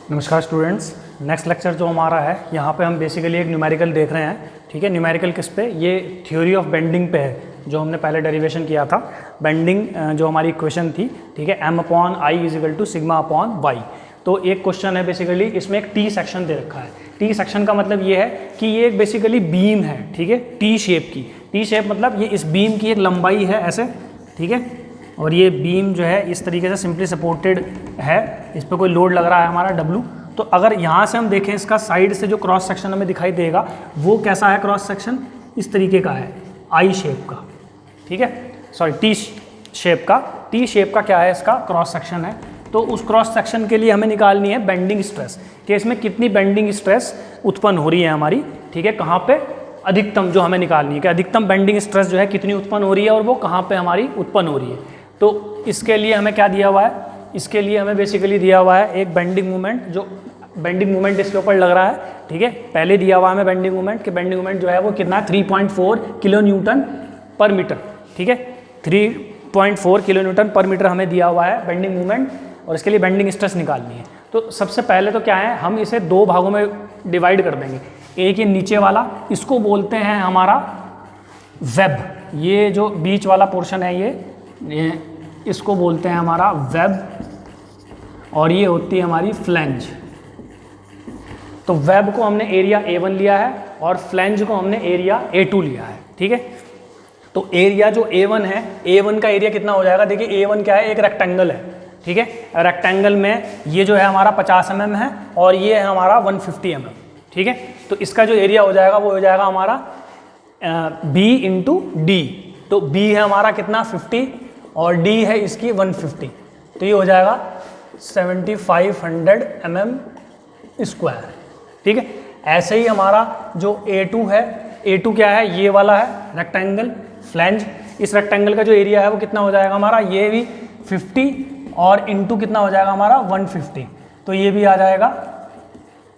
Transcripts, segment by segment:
नमस्कार students. Next lecture जो हमारा है यहाँ पे हम बेसिकली एक न्यूमेरिकल देख रहे हैं। ठीक है, न्यूमेरिकल किस पे? ये थ्योरी ऑफ बेंडिंग पे है, जो हमने पहले डेरिवेशन किया था। बेंडिंग जो हमारी इक्वेशन थी, ठीक है, m/i = σ/y। तो एक क्वेश्चन है बेसिकली, इसमें एक टी सेक्शन दे रखा है। टी सेक्शन का मतलब ये है कि ये एक बेसिकली बीम है, ठीक है, टी शेप की। टी शेप मतलब ये इस बीम की एक लंबाई है ऐसे, ठीक है, और ये बीम जो है इस तरीके से सिंपली सपोर्टेड है, इस पर कोई लोड लग रहा है हमारा W। तो अगर यहाँ से हम देखें, इसका साइड से जो क्रॉस सेक्शन हमें दिखाई देगा वो कैसा है? क्रॉस सेक्शन इस तरीके का है, आई शेप का, ठीक है, सॉरी टी शेप का। टी शेप का क्या है? इसका क्रॉस सेक्शन है। तो उस क्रॉस सेक्शन के लिए हमें निकालनी है बेंडिंग स्ट्रेस, कि इसमें कितनी बेंडिंग स्ट्रेस उत्पन्न हो रही है हमारी, ठीक है, कहाँ पे? अधिकतम जो हमें निकालनी है कि अधिकतम बेंडिंग स्ट्रेस जो है कितनी उत्पन्न हो रही है और वो कहाँ पे हमारी उत्पन्न हो रही है। तो इसके लिए हमें क्या दिया हुआ है? इसके लिए हमें बेसिकली दिया हुआ है एक बेंडिंग मोमेंट, जो बेंडिंग मोमेंट इसके ऊपर लग रहा है, ठीक है। पहले दिया हुआ है हमें बेंडिंग मोमेंट, कि बेंडिंग मोमेंट जो है वो कितना है? 3.4 किलो न्यूटन पर मीटर, ठीक है, 3.4 किलो न्यूटन पर मीटर हमें दिया हुआ है बेंडिंग मोमेंट, और इसके लिए बेंडिंग स्ट्रेस निकालनी है। तो सबसे पहले तो क्या है, हम इसे दो भागों में डिवाइड कर देंगे। एक ये नीचे वाला, इसको बोलते हैं हमारा वेब। ये जो बीच वाला पोर्शन है ये इसको बोलते हैं हमारा वेब, और ये होती है हमारी फ्लैंज। तो वेब को हमने एरिया A1 लिया है और फ्लैंज को हमने एरिया A2 लिया है, ठीक है। तो एरिया जो A1 है, A1 का एरिया कितना हो जाएगा? देखिए A1 क्या है? एक रेक्टेंगल है, ठीक है। रेक्टेंगल में ये जो है हमारा 50 mm है और ये है हमारा 150 mm, ठीक है। तो इसका जो एरिया हो जाएगा वो हो जाएगा हमारा B × D। तो B है हमारा कितना? 50 और D है इसकी 150, तो ये हो जाएगा 7500 mm², ठीक है। ऐसे ही हमारा जो A2 है, A2 क्या है? ये वाला है रेक्टेंगल फ्लैंज। इस रेक्टेंगल का जो एरिया है वो कितना हो जाएगा हमारा? ये भी 50 और इंटू कितना हो जाएगा हमारा? 150, तो ये भी आ जाएगा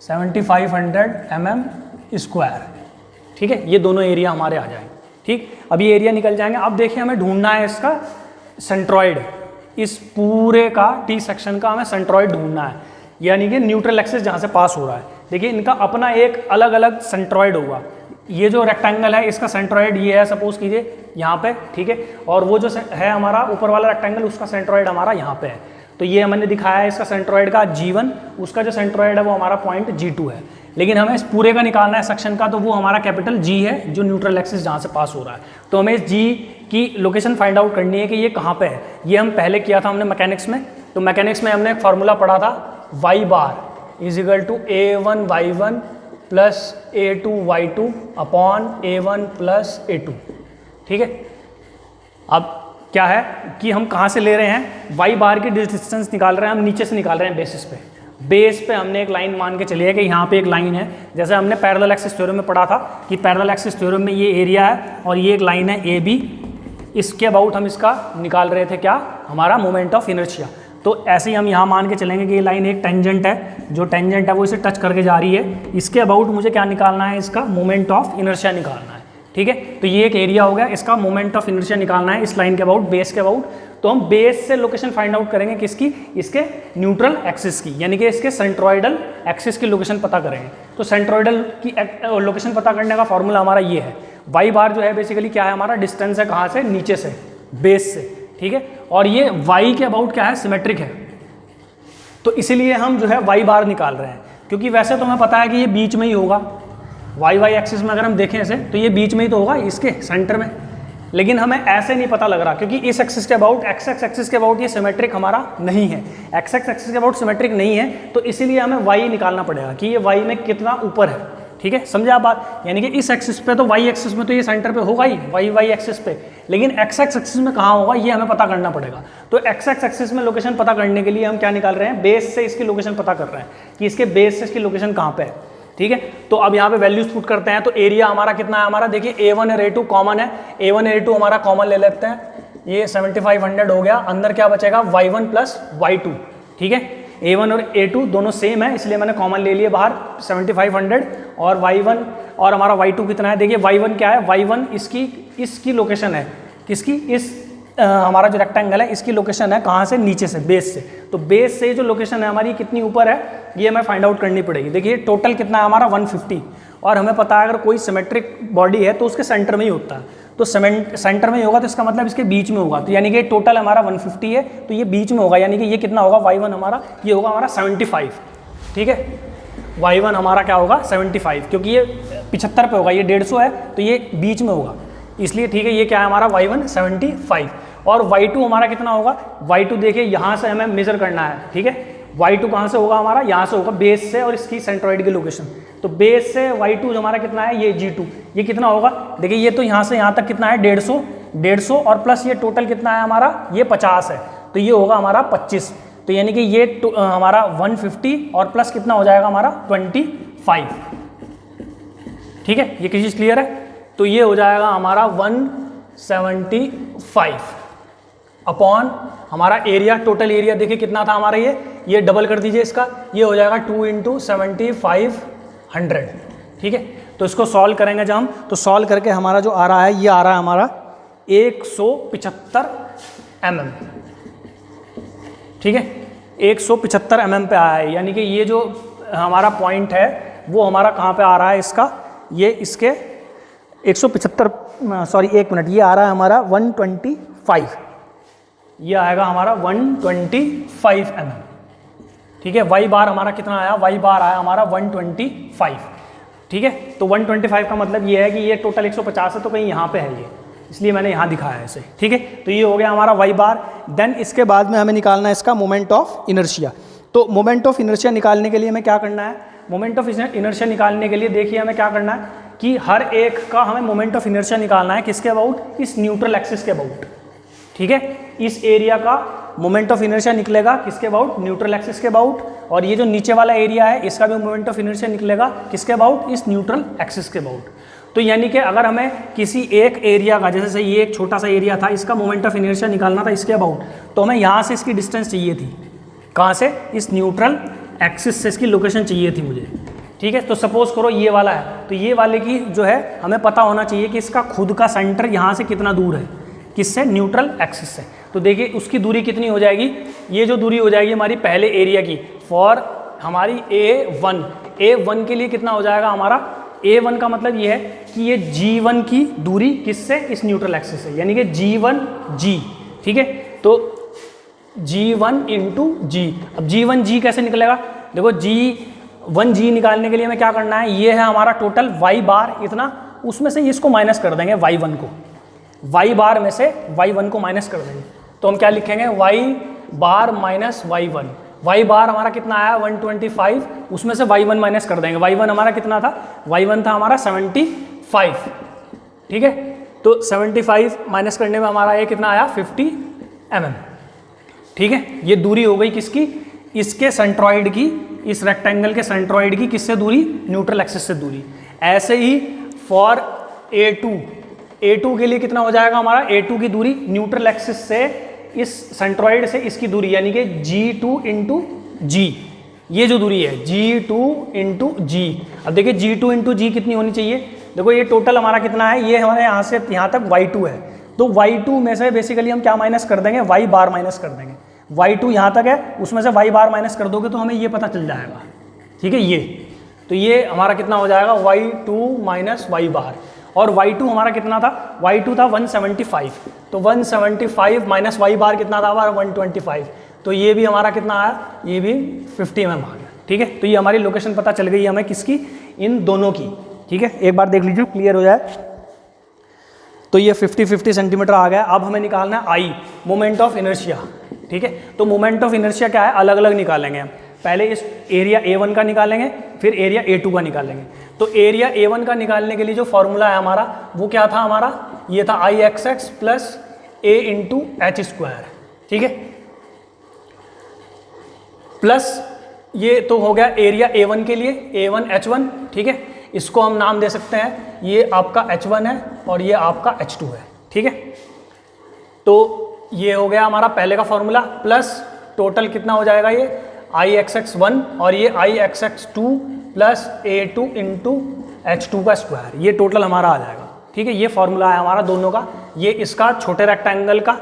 7500 mm², ठीक है। ये दोनों एरिया हमारे आ जाएंगे, ठीक। अब ये एरिया निकल जाएंगे। अब देखिए हमें ढूंढना है इसका सेंट्रॉइड, इस पूरे का टी सेक्शन का हमें सेंट्रॉइड ढूंढना है, यानी कि न्यूट्रल एक्सिस जहाँ से पास हो रहा है। देखिए इनका अपना एक अलग अलग सेंट्रॉइड होगा। ये जो रेक्टेंगल है इसका सेंट्रॉइड ये है, सपोज कीजिए यहाँ पे, ठीक है, और वो जो है हमारा ऊपर वाला रेक्टेंगल, उसका सेंट्रॉइड हमारा यहाँ पे है। तो ये हमने दिखाया है इसका सेंट्रॉइड का G1, उसका जो सेंट्रॉइड है वो हमारा पॉइंट G2 है। लेकिन हमें इस पूरे का निकालना है सेक्शन का, तो वो हमारा कैपिटल G है, जो न्यूट्रल एक्सिस जहाँ से पास हो रहा है। तो हमें इस G की लोकेशन फाइंड आउट करनी है कि ये कहाँ पे है। ये हम पहले किया था हमने मैकेनिक्स में। तो मैकेनिक्स में हमने एक फार्मूला पढ़ा था, y बार = A1y1 + A2y2 upon A1 + A2, ठीक है। अब क्या है कि हम कहाँ से ले रहे हैं? y बार की डिस्टेंस निकाल रहे हैं हम, नीचे से निकाल रहे हैं बेसिस पे। बेस पे हमने एक लाइन मान के चलिए कि यहाँ पे एक लाइन है, जैसे हमने पैरेलल एक्सिस थ्योरम में पढ़ा था कि पैरेलल एक्सिस थ्योरम में ये एरिया है और ये एक लाइन है AB। इसके अबाउट हम इसका निकाल रहे थे क्या? हमारा मोमेंट ऑफ इनर्शिया। तो ऐसे ही हम यहाँ मान के चलेंगे कि ये लाइन एक टेंजेंट है, जो टेंजेंट है वो इसे टच करके जा रही है। इसके अबाउट मुझे क्या निकालना है? इसका मोमेंट ऑफ इनर्शिया निकालना है, ठीक है। तो ये एक एरिया हो गया, इसका मोमेंट ऑफ इनर्शिया निकालना है इस लाइन के अबाउट, बेस के अबाउट। तो हम बेस से लोकेशन फाइंड आउट करेंगे किसकी? इसके न्यूट्रल एक्सिस की, यानी कि इसके सेंट्रॉइडल एक्सिस की लोकेशन पता करेंगे। तो सेंट्रॉइडल की लोकेशन पता करने का फॉर्मूला हमारा ये है। y बार जो है बेसिकली क्या है? हमारा डिस्टेंस है कहाँ से? नीचे से, बेस से, ठीक है। और ये y के अबाउट क्या है? सिमेट्रिक है। तो इसीलिए हम जो है y बार निकाल रहे हैं, क्योंकि वैसे तो हमें पता है कि ये बीच में ही होगा। y एक्सिस में अगर हम देखें इसे, तो ये बीच में ही तो होगा, इसके सेंटर में। लेकिन हमें ऐसे नहीं पता लग रहा, क्योंकि इस एक्सिस के अबाउट, x एक्सिस के अबाउट ये सिमेट्रिक हमारा नहीं है, x एक्सिस के अबाउट सिमेट्रिक नहीं है। तो इसीलिए हमें y निकालना पड़ेगा कि ये y में कितना ऊपर है, ठीक है। समझे आप बात? यानी कि इस एक्सिस पे तो y एक्सिस में तो ये सेंटर पे होगा ही, y एक्सिस पे, लेकिन x एक्सिस में कहाँ होगा ये हमें पता करना पड़ेगा। तो x एक्सिस में लोकेशन पता करने के लिए हम क्या निकाल रहे हैं? बेस से इसकी लोकेशन पता कर रहे हैं कि इसके बेस से इसकी लोकेशन कहाँ पे है, ठीक है। तो अब यहाँ पे वैल्यूज पुट करते हैं। तो एरिया हमारा कितना है? हमारा देखिए A1 और A2 कॉमन है, A1 और A2 हमारा कॉमन ले लेते हैं। ये 7500 हो गया, अंदर क्या बचेगा? y1 + y2, ठीक है। A1 और A2 दोनों सेम है, इसलिए मैंने कॉमन ले लिए बाहर 7500, और y1 और हमारा y2 कितना है? देखिए y1 क्या है? y1 इसकी लोकेशन है, किसकी? इस हमारा जो रेक्टेंगल है इसकी लोकेशन है कहाँ से? नीचे से, बेस से। तो बेस से जो लोकेशन है हमारी कितनी ऊपर है? ये हमें फाइंड आउट करनी पड़ेगी। देखिए टोटल कितना है हमारा 150, और हमें पता है अगर कोई सिमेट्रिक बॉडी है तो उसके सेंटर में ही होता है, तो सेंटर में ही होगा तो इसका मतलब इसके बीच में होगा, तो यानी कि टोटल हमारा 150 है तो ये बीच में होगा, यानी कि ये कितना होगा y1 हमारा, ये होगा हमारा 75, ठीक है। y1 हमारा क्या होगा 75, क्योंकि ये 75 पे होगा, ये 150 है तो ये बीच में होगा, इसलिए ठीक है। ये क्या है हमारा y1 75, और y2 हमारा कितना होगा, y2 देखिए यहाँ से हमें मेजर करना है, ठीक है। y2 कहाँ से होगा हमारा, यहाँ से होगा बेस से, और इसकी सेंट्रॉइड की लोकेशन, तो बेस से y2 जो हमारा कितना है, ये g2, ये कितना होगा, देखिए ये तो यहाँ से यहाँ तक कितना है 150 और प्लस ये टोटल कितना है हमारा, ये 50 है, तो ये होगा हमारा 25, तो यानी कि ये हमारा 150 और प्लस कितना हो जाएगा हमारा 25, ठीक है। ये चीज़ क्लियर है, तो ये हो जाएगा हमारा 175 अपॉन हमारा एरिया, टोटल एरिया देखिए कितना था हमारा, ये डबल कर दीजिए इसका, ये हो जाएगा 2 × 7500, ठीक है। तो इसको सॉल्व करेंगे जब हम, तो सॉल्व करके हमारा जो आ रहा है, ये आ रहा है हमारा 175 mm, ठीक है। 175 mm पे आया है, यानी कि ये जो हमारा पॉइंट है वो हमारा कहाँ पे आ रहा है इसका, ये इसके 175 सॉरी 1 मिनट, ये आ रहा है हमारा 125, ये आएगा हमारा 125 mm, ठीक है। y बार हमारा कितना आया, y बार आया हमारा 125, ठीक है। तो 125 का मतलब ये है कि ये टोटल 150 है तो कहीं यहाँ पे है ये, इसलिए मैंने यहाँ दिखाया है इसे, ठीक है। तो ये हो गया हमारा y बार। देन इसके बाद में हमें निकालना है इसका मोमेंट ऑफ इनर्शिया। तो मोमेंट ऑफ इनर्शिया निकालने के लिए हमें क्या करना है, मोमेंट ऑफ इनर्शिया निकालने के लिए देखिए हमें क्या करना है कि हर एक का हमें मोमेंट ऑफ इनर्शिया निकालना है किसके अबाउट, इस न्यूट्रल एक्सिस के अबाउट, ठीक है। इस एरिया का मोमेंट ऑफ इनर्शिया निकलेगा किसके अबाउट, न्यूट्रल एक्सिस के अबाउट, और ये जो नीचे वाला एरिया है इसका भी मोमेंट ऑफ इनर्शिया निकलेगा किसके अबाउट, इस न्यूट्रल एक्सिस के अबाउट। तो यानी कि अगर हमें किसी एक एरिया का, जैसे ये एक छोटा सा एरिया था, इसका मोमेंट ऑफ इनर्शिया निकालना था इसके अबाउट, तो हमें यहाँ से इसकी डिस्टेंस चाहिए थी, कहाँ से, इस न्यूट्रल एक्सिस से इसकी लोकेशन चाहिए थी मुझे, ठीक है। तो सपोज करो ये वाला है, तो ये वाले की जो है हमें पता होना चाहिए कि इसका खुद का सेंटर यहाँ से कितना दूर है, किससे, न्यूट्रल एक्सिस से। तो देखिए उसकी दूरी कितनी हो जाएगी, ये जो दूरी हो जाएगी हमारी पहले एरिया की, फॉर हमारी A1 के लिए कितना हो जाएगा हमारा, A1 का मतलब ये है कि ये G1 की दूरी किससे, इस न्यूट्रल एक्सिस से, यानी कि G1G, ठीक है। तो G1 × G, अब G1G कैसे निकलेगा, देखो G1G निकालने के लिए हमें क्या करना है, ये है हमारा टोटल y बार इतना, उसमें से इसको माइनस कर देंगे y1 को, y बार में से y1 को माइनस कर देंगे, तो हम क्या लिखेंगे, y बार माइनस y1, y बार हमारा कितना आया 125, उसमें से y1 माइनस कर देंगे, y1 हमारा कितना था, y1 था हमारा 75, ठीक है। तो 75 माइनस करने में हमारा ये कितना आया 50 mm, ठीक है। ये दूरी हो गई किसकी, इसके सेंट्रॉइड की, इस रेक्टेंगल के सेंट्रॉइड की किससे दूरी, न्यूट्रल एक्सिस से दूरी। ऐसे ही फॉर A2 के लिए कितना हो जाएगा हमारा, A2 की दूरी न्यूट्रल एक्सिस से इस सेंट्रॉइड से इसकी दूरी, यानी कि G2 × G, ये जो दूरी है G2 × G। अब देखिए G2 × G कितनी होनी चाहिए, देखो ये टोटल हमारा कितना है, ये हमारे यहाँ से यहाँ तक y2 है, तो y2 में से बेसिकली हम क्या माइनस कर देंगे, y बार माइनस कर देंगे, y2 यहाँ तक है, उसमें से y बार माइनस कर दोगे तो हमें ये पता चल जाएगा, ठीक है। ये तो ये हमारा कितना हो जाएगा y2 माइनस y बार, और y2 हमारा कितना था, y2 था 175, तो 175 माइनस y बार कितना था हमारा 125, तो ये भी हमारा कितना आया, ये भी 50 mm आ गया, ठीक है। तो ये हमारी लोकेशन पता चल गई हमें किसकी, इन दोनों की, ठीक है। एक बार देख लीजिए क्लियर हो जाए। तो ये 50 सेंटीमीटर आ गया। अब हमें निकालना है I, मोमेंट ऑफ इनर्शिया, ठीक है। तो मोमेंट ऑफ इनर्शिया क्या है, अलग अलग निकालेंगे हम, पहले इस एरिया A1 का निकालेंगे, फिर एरिया A2 का निकालेंगे। तो एरिया A1 का निकालने के लिए जो फॉर्मूला है हमारा, वो क्या था हमारा, ये था IXX + A × h², ठीक है, प्लस ये तो हो गया एरिया A1 के लिए, A1 H1, ठीक है। इसको हम नाम दे सकते हैं, ये आपका H1 है और ये आपका H2 है, ठीक है। तो ये हो गया हमारा पहले का फॉर्मूला, प्लस टोटल कितना हो जाएगा, ये IXX1 और ये IXX2 + A2 × H2 का स्क्वायर, ये टोटल हमारा आ जाएगा, ठीक है। ये फॉर्मूला है हमारा दोनों का, ये इसका छोटे रेक्टेंगल का,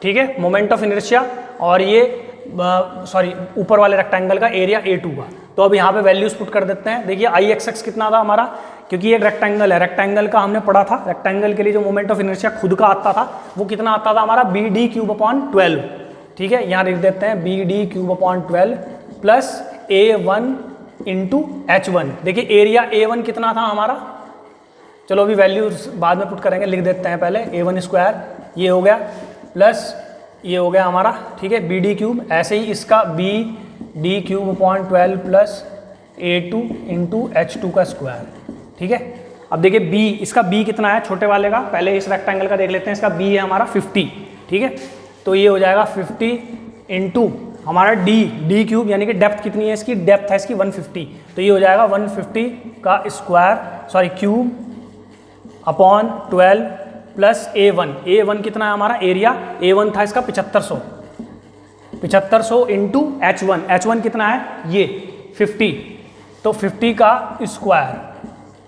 ठीक है, मोमेंट ऑफ इनर्शिया, और ये ऊपर वाले रेक्टेंगल का एरिया A2 का। तो अब यहाँ पे वैल्यूज पुट कर देते हैं। देखिए आई एक्स कितना था हमारा, क्योंकि एक रेक्टेंगल है, रेक्टेंगल का हमने पढ़ा था, रेक्टेंगल के लिए जो मोमेंट ऑफ इनर्शिया खुद का आता था वो कितना आता था हमारा, बी डी क्यूब अपॉन 12। ठीक है, यहाँ लिख देते हैं B D cube upon 12 plus A1 into H1। देखिए एरिया A1 कितना था हमारा, चलो अभी वैल्यू बाद में पुट करेंगे, लिख देते हैं पहले A1 स्क्वायर, ये हो गया प्लस ये हो गया हमारा, ठीक है, बी डी क्यूब। ऐसे ही इसका B D cube upon 12 plus A2 into H2 का स्क्वायर। ठीक है, अब देखिए b, इसका b कितना है छोटे वाले का, पहले इस रेक्टेंगल का देख लेते हैं, इसका b है हमारा 50। ठीक है, तो ये हो जाएगा 50 इंटू हमारा डी क्यूब, यानी कि डेप्थ कितनी है इसकी, डेप्थ है इसकी 150, तो ये हो जाएगा 150 का square, sorry cube upon 12 plus A1 कितना है हमारा एरिया, A1 था इसका 7500 इंटू H1 कितना है ये 50, तो 50 का स्क्वायर।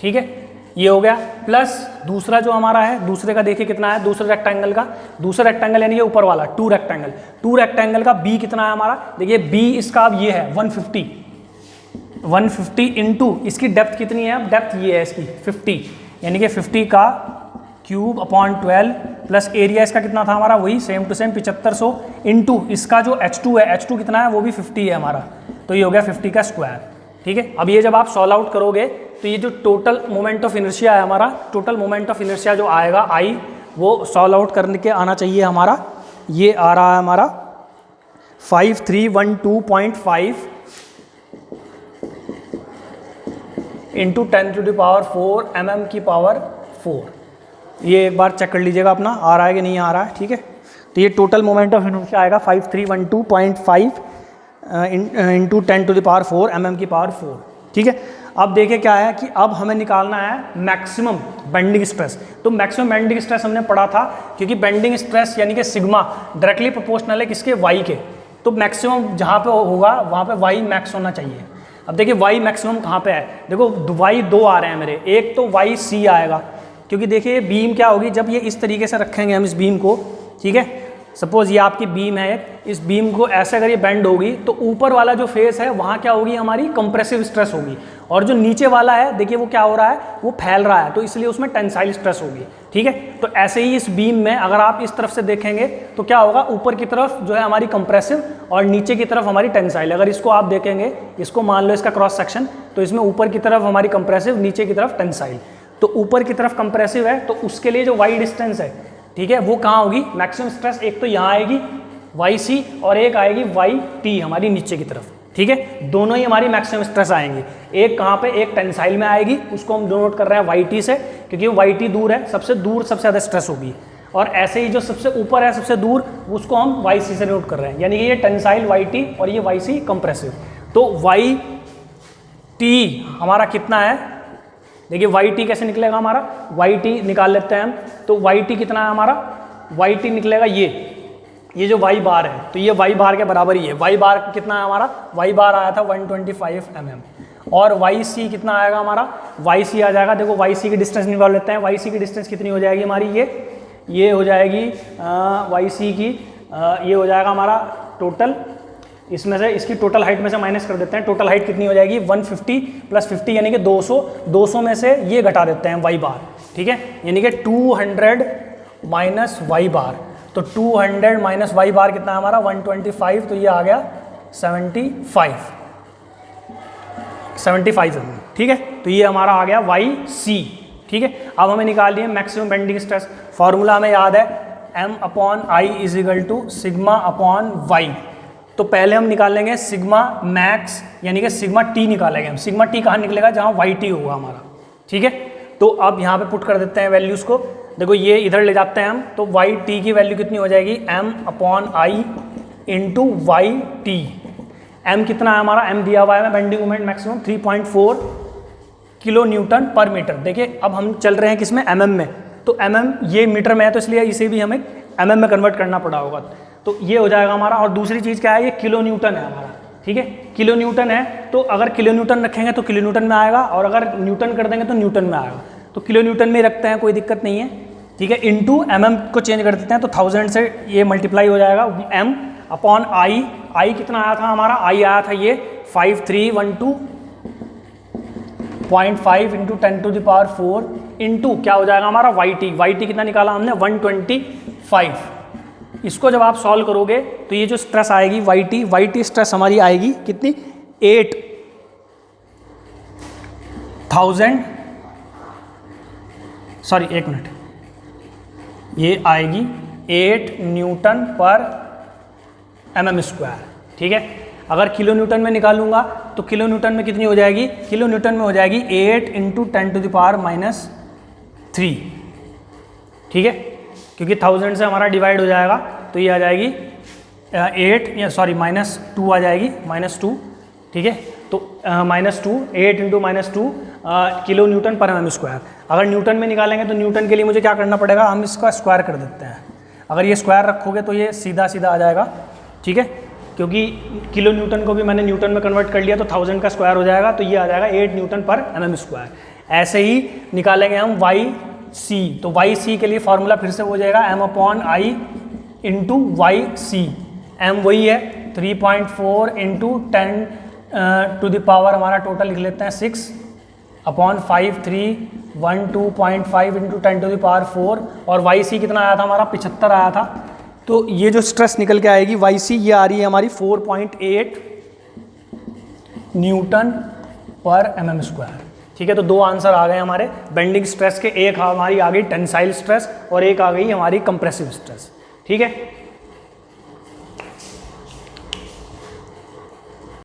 ठीक है, ये हो गया प्लस दूसरा जो हमारा है, दूसरे का देखिए कितना है, दूसरे रेक्टेंगल का, दूसरा रेक्टेंगल यानी कि ऊपर वाला टू रेक्टेंगल का b कितना है हमारा, देखिए b इसका अब ये है 150 इंटू इसकी डेप्थ कितनी है, अब डेप्थ ये है इसकी 50, यानी कि 50 का क्यूब अपॉन 12 प्लस एरिया इसका कितना था हमारा, वही सेम टू सेम 7500 इंटू इसका जो H2 है, H2 कितना है वो भी 50 है हमारा, तो ये हो गया 50 का स्क्वायर। ठीक है, अब ये जब आप सॉल्व आउट करोगे तो ये जो टोटल मोमेंट ऑफ इनर्शिया है हमारा, टोटल मोमेंट ऑफ इनर्शिया जो आएगा आई, वो सॉल्व आउट करने के आना चाहिए हमारा, ये आ रहा है हमारा 5312.5 इंटू 10⁴ mm की पावर 4। ये एक बार चेक कर लीजिएगा अपना, आ रहा है कि नहीं आ रहा है। ठीक है, तो ये टोटल मोमेंट ऑफ इनर्शिया आएगा 5312.5 इंटू 10⁴ mm की पावर 4। ठीक है, अब देखिए क्या है कि अब हमें निकालना है मैक्सिमम बेंडिंग स्ट्रेस। तो मैक्सिमम बेंडिंग स्ट्रेस हमने पढ़ा था, क्योंकि बेंडिंग स्ट्रेस यानी कि सिग्मा डायरेक्टली प्रोपोर्शनल है किसके, वाई के, तो मैक्सिमम जहाँ पे होगा वहाँ पे वाई मैक्स होना चाहिए। अब देखिए वाई मैक्सिमम कहाँ पे है, देखो वाई दो आ रहे हैं मेरे, एक तो वाई सी आएगा, क्योंकि देखिए बीम क्या होगी, जब ये इस तरीके से रखेंगे हम इस बीम को, ठीक है, सपोज ये आपकी बीम है, इस बीम को ऐसे अगर ये बेंड होगी तो ऊपर वाला जो फेस है वहाँ क्या होगी हमारी कंप्रेसिव स्ट्रेस होगी, और जो नीचे वाला है देखिए वो क्या हो रहा है, वो फैल रहा है, तो इसलिए उसमें टेंसाइल स्ट्रेस होगी। ठीक है, तो ऐसे ही इस बीम में अगर आप इस तरफ से देखेंगे तो क्या होगा, ऊपर की तरफ जो है हमारी कंप्रेसिव और नीचे की तरफ हमारी टेंसाइल। अगर इसको आप देखेंगे, इसको मान लो इसका क्रॉस सेक्शन, तो इसमें ऊपर की तरफ हमारी कंप्रेसिव, नीचे की तरफ टेंसाइल। तो ऊपर की तरफ कंप्रेसिव है, तो उसके लिए जो वाई डिस्टेंस है, ठीक है, वो कहाँ होगी, मैक्सिमम स्ट्रेस एक तो यहाँ आएगी वाई सी, और एक आएगी वाई टी हमारी नीचे की तरफ। ठीक है, दोनों ही हमारी मैक्सिमम स्ट्रेस आएंगी, एक कहाँ पे, एक टेंसाइल में आएगी, उसको हम नोट कर रहे हैं वाई टी से, क्योंकि वो वाई टी दूर है, सबसे दूर सबसे ज़्यादा स्ट्रेस होगी, और ऐसे ही जो सबसे ऊपर है सबसे दूर, उसको हम वाई सी से नोट कर रहे हैं, यानी कि ये टेंसाइल वाई टी और ये वाई सी कंप्रेसिव। तो वाई टी हमारा कितना है, देखिए वाई टी कैसे निकलेगा हमारा, वाई टी निकाल लेते हैं हम, तो वाई टी कितना है हमारा, वाई टी निकलेगा ये जो वाई बार है, तो ये वाई बार के बराबर ही है। वाई बार कितना है हमारा, वाई बार आया था 125 mm, और वाई सी कितना आएगा हमारा, वाई सी आ जाएगा, देखो वाई सी की डिस्टेंस निकाल लेते हैं, वाई सी की डिस्टेंस कितनी हो जाएगी हमारी, ये हो जाएगी वाई सी की, ये हो जाएगा हमारा टोटल, इसमें से इसकी टोटल हाइट में से माइनस कर देते हैं, टोटल हाइट कितनी हो जाएगी 150 + 50 यानी कि 200 में से ये घटा देते हैं वाई बार। ठीक है, यानी कि 200 माइनस वाई बार, तो 200 माइनस वाई बार कितना है हमारा 125, तो ये आ गया 75 है। ठीक है, तो ये हमारा आ गया वाई सी। ठीक है, अब हमें निकाल लिए मैक्सिमम बेंडिंग स्ट्रेस, फॉर्मूला हमें याद है M/I = सिग्मा अपॉन वाई। तो पहले हम निकालेंगे सिग्मा मैक्स, यानी कि सिग्मा टी निकालेंगे हम। सिग्मा टी कहाँ निकलेगा, जहाँ वाई टी होगा हमारा। ठीक है, तो अब यहाँ पे पुट कर देते हैं वैल्यूज़ को, देखो ये इधर ले जाते हैं हम, तो वाई टी की वैल्यू कितनी हो जाएगी M/I × वाई टी। M कितना है हमारा, M दिया हुआ है bending moment maximum 3.4 kilo Newton पर मीटर। देखिए अब हम चल रहे हैं किसमें, mm में, तो mm ये मीटर में है, तो इसलिए इसे भी हमें mm में कन्वर्ट करना पड़ा होगा, तो ये हो जाएगा हमारा। और दूसरी चीज़ क्या है, ये किलो न्यूटन है हमारा। ठीक है, किलो न्यूटन है, तो अगर किलो न्यूटन रखेंगे तो किलो न्यूटन में आएगा, और अगर न्यूटन कर देंगे तो न्यूटन में आएगा, तो किलो न्यूटन में रखते हैं, कोई दिक्कत नहीं है। ठीक है, इंटू mm को चेंज कर देते हैं, तो 1000 से ये मल्टीप्लाई हो जाएगा, m अपॉन आई कितना आया था हमारा, आई आया था ये 5312.5 इंटू 10⁴ इंटू क्या हो जाएगा हमारा वाई टी कितना निकाला हमने 125। इसको जब आप सॉल्व करोगे तो ये जो स्ट्रेस आएगी वाई टी स्ट्रेस हमारी आएगी कितनी 8,000 सॉरी एक मिनट, ये आएगी 8 न्यूटन पर mm स्क्वायर। ठीक है, अगर किलो न्यूटन में निकालूंगा तो किलो न्यूटन में कितनी हो जाएगी, किलो न्यूटन में हो जाएगी 8 इंटू 10⁻⁻3। ठीक है, क्योंकि 1000 से हमारा डिवाइड हो जाएगा तो ये आ जाएगी 8 या सॉरी -2 आ जाएगी -2। ठीक है, तो -2 8 इंटू -2 किलो न्यूटन पर mm स्क्वायर। अगर न्यूटन में निकालेंगे तो न्यूटन के लिए मुझे क्या करना पड़ेगा, हम इसका स्क्वायर कर देते हैं। अगर ये स्क्वायर रखोगे तो ये सीधा सीधा आ जाएगा। ठीक है, क्योंकि किलो न्यूटन को भी मैंने न्यूटन में कन्वर्ट कर लिया तो 1000 का स्क्वायर हो जाएगा, तो ये आ जाएगा 8 न्यूटन पर mm स्क्वायर। ऐसे ही निकालेंगे हम वाई सी, तो वाई सी के लिए फॉर्मूला फिर से हो जाएगा m/i into Y C. M वही है 3.4 इंटू 10⁻, हमारा टोटल लिख लेते हैं 6 अपॉन 5312.5 इंटू 10⁴ और वाई सी कितना आया था हमारा 75 आया था। तो ये जो स्ट्रेस निकल के आएगी वाई सी ये आ रही है हमारी 4.8 न्यूटन पर mm स्क्वायर। ठीक है, तो दो आंसर आ गए हमारे बेंडिंग स्ट्रेस के, एक हमारी आ गई टेंसाइल स्ट्रेस और एक आ गई हमारी कंप्रेसिव स्ट्रेस। ठीक है।